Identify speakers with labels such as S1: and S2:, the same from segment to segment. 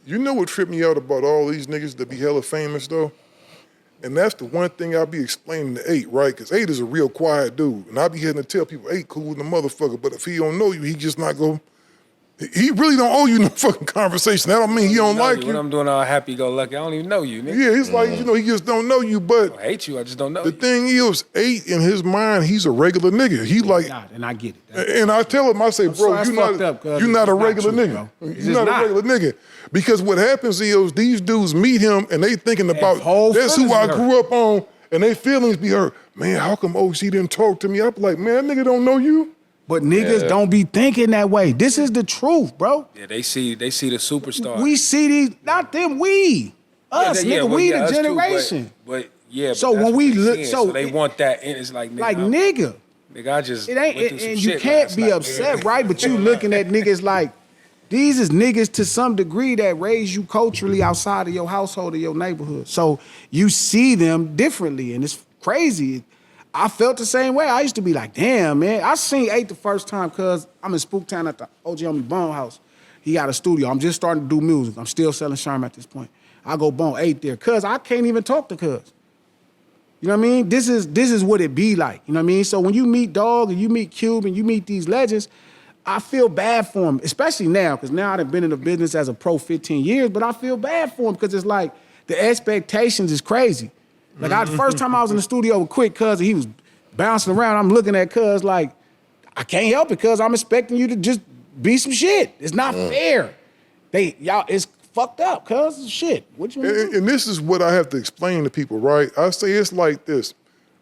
S1: You know what tripped me out about all these niggas that be hella famous though? And that's the one thing I be explaining to Eiht, right? Because Eiht is a real quiet dude. And I be having to tell people, Eiht cool with the motherfucker, but if he don't know you, he just not go. He really don't owe you no fucking conversation. That don't mean he don't like you.
S2: When I'm doing all happy-go-lucky, I don't even know you, nigga.
S1: Yeah, it's like, he just don't know you, but...
S2: I hate you, I just don't know
S1: you. The thing is, Eiht, in his mind, he's a regular nigga. He like...
S3: And I get it.
S1: And I tell him, I say, bro, you're not a regular nigga. You're not a regular nigga. Because what happens is, these dudes meet him, and they thinking about, that's who I grew up on, and they feelings be hurt. Man, how come OC didn't talk to me? I'm like, man, that nigga don't know you.
S3: But niggas don't be thinking that way. This is the truth, bro.
S2: Yeah, they see the superstar.
S3: We see these, not them, us, nigga, we the generation.
S2: Too, but
S3: so when we look,
S2: so they want that, and it's like,
S3: nigga,
S2: I just
S3: it ain't, and you can't be upset, right? But you looking at niggas like, these is niggas to some degree that raise you culturally outside of your household or your neighborhood. So you see them differently, and it's crazy. I felt the same way. I used to be like, damn, man. I seen Eiht the first time because I'm in Spooktown at the OG Homie Bone House. He got a studio. I'm just starting to do music. I'm still selling Sherm at this point. I go Bone Eiht there because I can't even talk to cuz. You know what I mean? This is what it be like. You know what I mean? So when you meet Dog and you meet Cube and you meet these legends, I feel bad for them, especially now, because now I've been in the business as a pro 15 years, but I feel bad for them because it's like the expectations is crazy. Like the first time I was in the studio with Quick, cuz he was bouncing around, I'm looking at cuz like, I can't help it, cuz I'm expecting you to just be some shit. It's not fair. It's fucked up, cuz shit. What you mean?
S1: And this is what I have to explain to people, right? I say it's like this.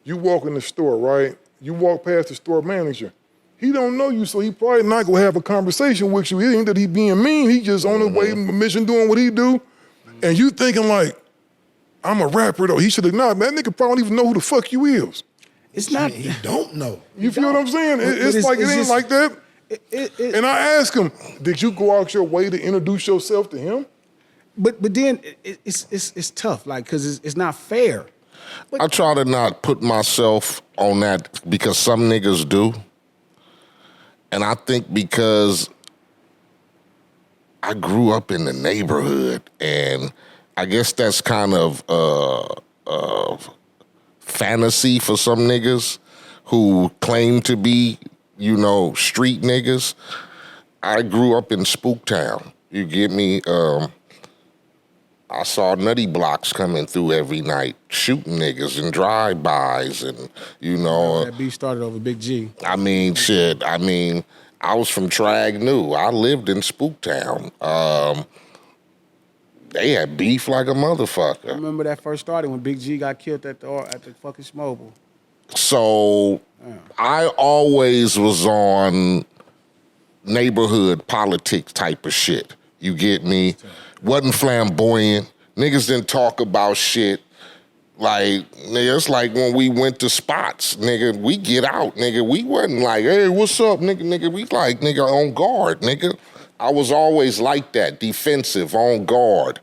S1: You walk in the store, right? You walk past the store manager. He don't know you, so he probably not gonna have a conversation with you. It ain't that he being mean. He just on his way, mission doing what he do. And you thinking like, I'm a rapper though. He should have not. Man, that nigga probably don't even know who the fuck you is.
S3: It's not.
S4: He don't know.
S1: You feel what I'm saying? It's like, it ain't like that. And I ask him, did you go out your way to introduce yourself to him?
S3: But then it's tough, like, cause it's not fair.
S4: I try to not put myself on that because some niggas do. And I think because I grew up in the neighborhood, and I guess that's kind of fantasy for some niggas who claim to be, street niggas. I grew up in Spooktown. You get me? I saw nutty blocks coming through every night, shooting niggas and drive-bys, and
S3: that beef started over Big G.
S4: I mean, shit. I mean, I was from Trag New. I lived in Spooktown. They had beef like a motherfucker.
S3: I remember that first started when Big G got killed at the fucking Schmobile.
S4: So I always was on neighborhood politics type of shit. You get me? Wasn't flamboyant. Niggas didn't talk about shit. Like, nigga, it's like when we went to spots, nigga, we get out, nigga. We wasn't like, hey, what's up, nigga? We like, nigga, on guard, nigga. I was always like that, defensive, on guard.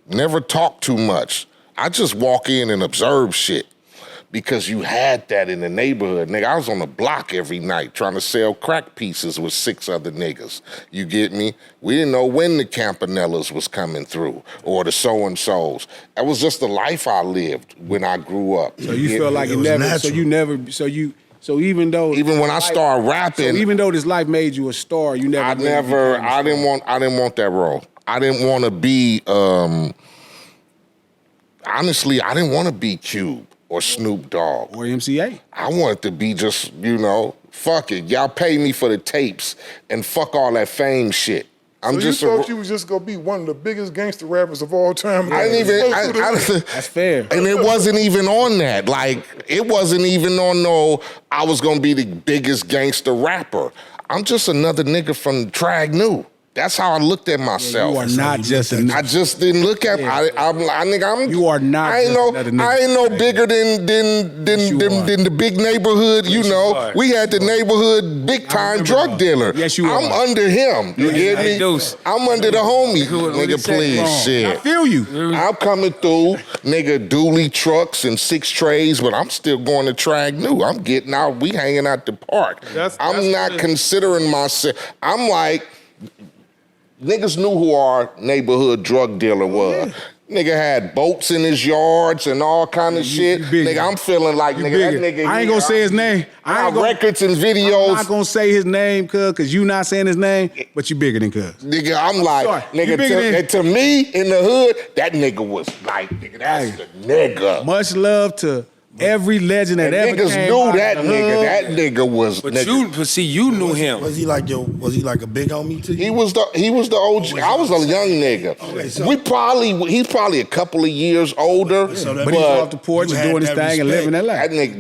S4: Never talk too much. I just walk in and observe shit because you had that in the neighborhood. Nigga, I was on the block every night trying to sell crack pieces with 6 other niggas. You get me? We didn't know when the Campanellas was coming through or the so-and-sos. That was just the life I lived when I grew up.
S3: So you feel like even
S4: when I started rapping,
S3: so even though this life made you a star, you never.
S4: I didn't want that role. I didn't want to be. Honestly, I didn't want to be Cube or Snoop Dogg
S3: or MC Eiht.
S4: I wanted to be just fuck it. Y'all pay me for the tapes and fuck all that fame shit.
S1: So you thought you was just gonna be one of the biggest gangster rappers of all time?
S3: That's fair.
S4: And it wasn't even on that. Like, it wasn't even on I was gonna be the biggest gangster rapper. I'm just another nigga from Trag New. That's how I looked at myself.
S3: You are not just
S4: I just didn't look at
S3: You are not
S4: I ain't no bigger than the big neighborhood, We had the neighborhood big time drug dealer.
S3: Yes, you are.
S4: I'm under him. You get me? I'm under the homie. Nigga, please, shit.
S3: I feel you.
S4: I'm coming through, nigga, dually trucks and 6 trays, but I'm still going to Trag New. I'm getting out, we hanging out the park. I'm not considering myself. I'm like, niggas knew who our neighborhood drug dealer was. Nigga had boats in his yards and all kind of shit. Nigga, I'm feeling like, nigga, that nigga.
S3: I ain't gonna say his name.
S4: I got records and videos.
S3: I'm not gonna say his name, cuz you not saying his name, but you bigger than cuz.
S4: Nigga, I'm like,
S3: sorry.
S4: nigga, to me in the hood, that nigga was like, nigga, that's the nigga.
S3: Much love to every legend that ever
S4: Niggas
S3: came
S4: knew
S3: out
S4: that
S3: of the
S4: nigga.
S3: hood.
S4: That nigga was.
S2: But
S4: nigga.
S2: you knew him.
S5: Was he like a big homie to you?
S4: He was the OG. I was a young nigga.
S5: Okay, so-
S4: he's probably a couple of years older.
S5: So that
S3: But he's off the porch
S5: you
S3: and
S5: had
S3: doing his
S5: that
S3: thing and
S5: respect.
S3: living that life.
S4: That nigga,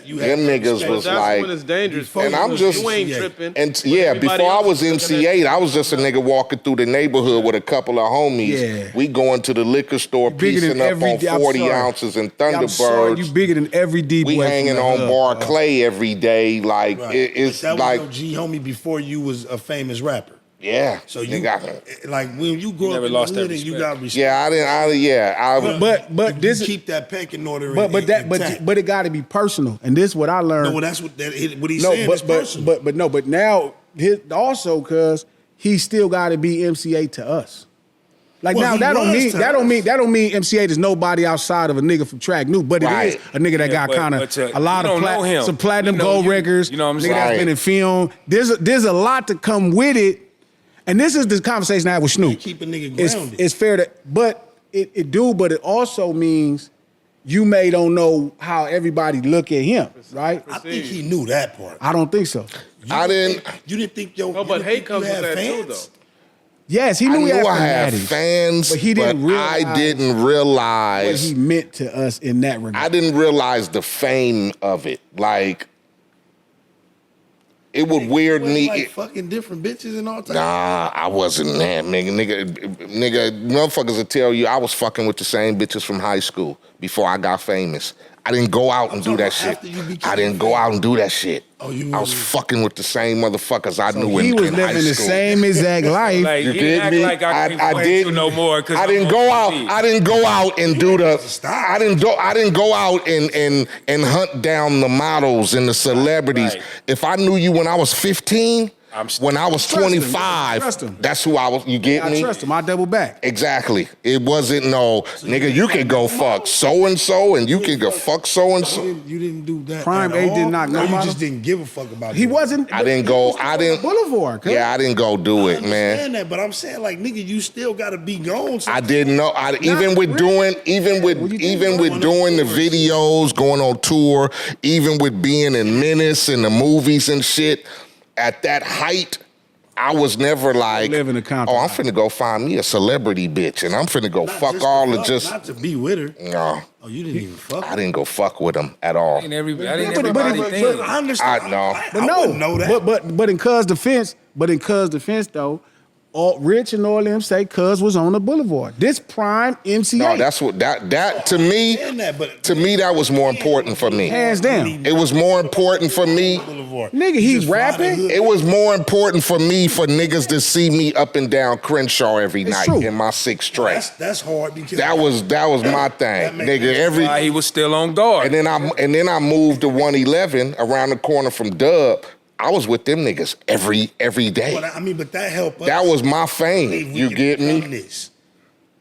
S5: You
S4: them
S5: had that
S4: niggas
S5: respect.
S4: was
S6: That's
S4: like,
S6: when it's dangerous.
S4: and I'm just,
S6: You ain't tripping.
S4: and
S6: But
S4: yeah,
S6: everybody
S4: before I
S6: else
S4: was
S6: is
S4: MC
S6: looking at
S4: Eiht, I was just a nigga walking through the neighborhood with a couple of homies.
S3: Yeah.
S4: We going to the liquor store,
S3: Bigger than
S4: piecing up
S3: every
S4: on
S3: day. I'm
S4: 40
S3: sorry.
S4: ounces and
S3: I'm sorry, you
S4: Thunderbirds.
S3: bigger than every D-boy.
S4: We
S3: from
S4: hanging
S3: the
S4: on
S3: hood.
S4: Bar Clay every day. Like,
S5: Right.
S4: it's
S5: that was
S4: like,
S5: your G homie before you was a famous rapper.
S4: yeah.
S5: So you
S4: nigga,
S5: like when you grew
S2: never
S5: up in
S2: lost
S5: the
S2: that
S5: hood and you
S2: respect.
S5: got respect.
S4: yeah,
S3: But
S5: you
S3: this is
S5: keep that pecking order.
S3: but it got to be personal, and this is what I learned.
S5: no, well, that's what he's saying. Is personal.
S3: But now also because he still got to be MC Eiht to us. Like
S5: Well,
S3: now
S5: he
S3: that don't
S5: was
S3: mean
S5: to
S3: that don't
S5: us.
S3: mean that don't mean MC Eiht is nobody outside of a nigga from Track New, but it
S4: Right.
S3: is a nigga that got
S2: but-
S3: kind
S2: but,
S3: of a lot
S2: you
S3: of
S2: don't know him.
S3: some platinum
S2: You know
S3: gold
S2: you-
S3: records.
S2: you know what I'm
S3: nigga
S2: saying?
S3: that's been
S4: Right.
S3: in film. There's a lot to come with it, and this is the conversation I had with Snoop.
S5: Keep a nigga
S3: It's,
S5: grounded.
S3: it's fair to, but it also means you may don't know how everybody look at him, right?
S5: I think he knew that part.
S3: I don't think so.
S4: I didn't.
S5: You didn't think yo.
S6: No,
S5: you
S6: but
S5: didn't
S6: hate
S5: think
S6: comes
S5: you
S6: with
S5: had
S6: that too,
S5: fans?
S6: though.
S3: Yes, he
S4: I
S3: knew
S4: knew
S3: he had
S4: I had
S3: fanatics,
S4: fans,
S3: but he didn't
S4: I
S3: realize
S4: didn't
S3: what
S4: realize.
S3: he meant to us in that regard.
S4: I didn't realize the fame of it. Like, it would weird
S5: Wasn't
S4: me.
S5: like fucking different bitches and all types.
S4: Nah, I wasn't that nigga. Motherfuckers will tell you I was fucking with the same bitches from high school before I got famous. I didn't go out and do that shit.
S5: after you became
S4: I didn't go out and do that shit.
S5: Oh, you
S4: I was
S5: wasn't-
S4: fucking with the same motherfuckers I knew
S3: he
S4: in
S3: was
S4: high school.
S3: living the same exact life.
S2: Like,
S4: You
S2: he
S4: get
S2: didn't act
S4: me?
S2: like I can't
S4: didn't
S2: no more. 'Cause
S4: I
S2: I'm
S4: didn't go out.
S2: OG.
S4: I didn't go out and do the. I didn't go out and hunt down the models and the celebrities.
S2: Right.
S4: If I knew you when I was 15, when I was
S3: Trust him.
S4: 25,
S3: Trust him.
S4: that's who I was. You get
S3: I
S4: me?
S3: trust him. I double back.
S4: Exactly. It wasn't no nigga. You can go fuck so and so, and you can go fuck so and so.
S5: You didn't do that.
S3: Prime
S5: at
S3: Eight
S5: all?
S3: did not
S5: No,
S3: know
S5: you
S3: about
S5: just
S3: him?
S5: didn't give a fuck about.
S3: He
S5: it.
S3: wasn't.
S4: I didn't go. I didn't.
S3: Boulevard. Cuz.
S4: Yeah, I didn't go do
S5: I
S4: it, man.
S5: understand that, but I'm saying like nigga, you still gotta be gone.
S4: I didn't know. Even with doing the videos, going on tour, even with being in Menace and the movies and shit, at that height, I was never like,
S3: Live in the
S4: oh,
S3: Compton.
S4: I'm finna go find me a celebrity bitch, and I'm finna go
S5: Not
S4: fuck
S5: just
S4: all
S5: to
S4: of
S5: fuck,
S4: just.
S5: not to be with her.
S4: No,
S5: Oh, you didn't even fuck.
S4: I didn't go fuck with them at all.
S2: That ain't everybody
S3: but-
S2: think.
S5: I understand.
S4: I know.
S3: But
S5: I
S3: no,
S5: wouldn't know that.
S3: but in Cuz defense though, Rich and all them say Cuz was on the boulevard. This prime MC
S4: No,
S3: Eiht.
S4: that's what that to me.
S5: understand that, but
S4: To me, that was more important for me.
S3: Hands down.
S4: It was more important for me.
S3: Nigga, he
S5: Just fly the
S3: rapping?
S5: hood.
S4: It was more important for me for niggas to see me up and down Crenshaw every
S3: It's
S4: night
S3: true.
S4: in my 6 straight.
S5: That's hard because
S4: That was my thing,
S5: makes
S4: nigga.
S5: sense.
S2: Why he was still on guard.
S4: And then I moved to 111 around the corner from Dub. I was with them niggas every day.
S5: But I mean, but that helped us.
S4: That was my fame.
S5: believe we
S4: You
S5: can
S4: get me?
S5: become this.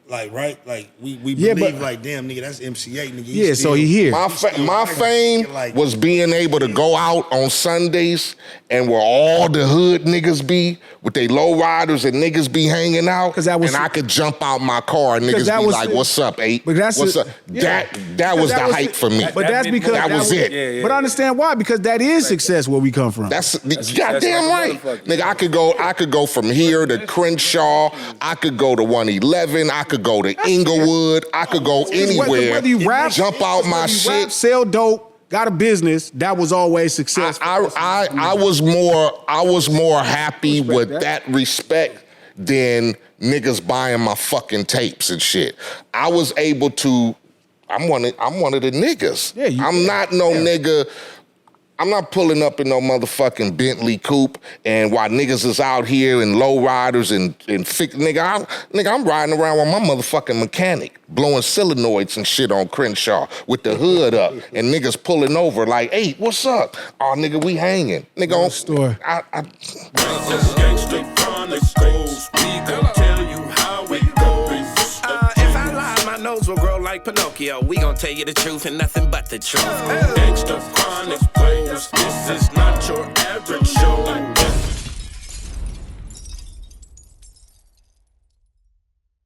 S5: Like, right? Like, we
S3: Yeah,
S5: believe,
S3: but-
S5: like, damn, nigga, that's MC Eiht, nigga.
S3: Yeah, so he here.
S4: My fame was being able to go out on Sundays and where all the hood niggas be with they low riders and niggas be hanging out,
S3: 'Cause that was-
S4: and I could jump out my car and niggas
S3: that
S4: be
S3: was
S4: like,
S3: it.
S4: "What's up, Eight?
S3: But that's
S4: What's
S3: it.
S4: up?"
S3: Yeah.
S4: That was the hype
S3: it.
S4: for me.
S3: But that's
S2: meant
S3: because
S2: more.
S4: That was it.
S2: Yeah.
S3: But I understand why, because that is success where we come from.
S4: That's
S2: success
S4: goddamn
S2: like a
S4: right,
S2: motherfucker.
S4: nigga. I could go from here to Crenshaw. I could go to 111. I could go to Inglewood. I could go anywhere.
S3: Whether you rap,
S4: jump out my
S3: whether you
S4: shit.
S3: rap, sell dope, got a business, that was always successful.
S4: I was more happy with that respect than niggas buying my fucking tapes and shit. I was able to. I'm one of the niggas.
S3: Yeah,
S4: I'm not no nigga. I'm not pulling up in no motherfucking Bentley coupe, and while niggas is out here in low riders and nigga, I'm riding around with my motherfucking mechanic, blowing solenoids and shit on Crenshaw with the hood up, and niggas pulling over like, "Hey, what's up? Oh, nigga, we hanging, nigga."
S3: Store.
S4: I
S6: Chronicles. We gon' tell you how it goes. If I lie, my nose will grow like Pinocchio. We gon' tell you the truth and nothing but the truth. Extra Chronicles. This is not your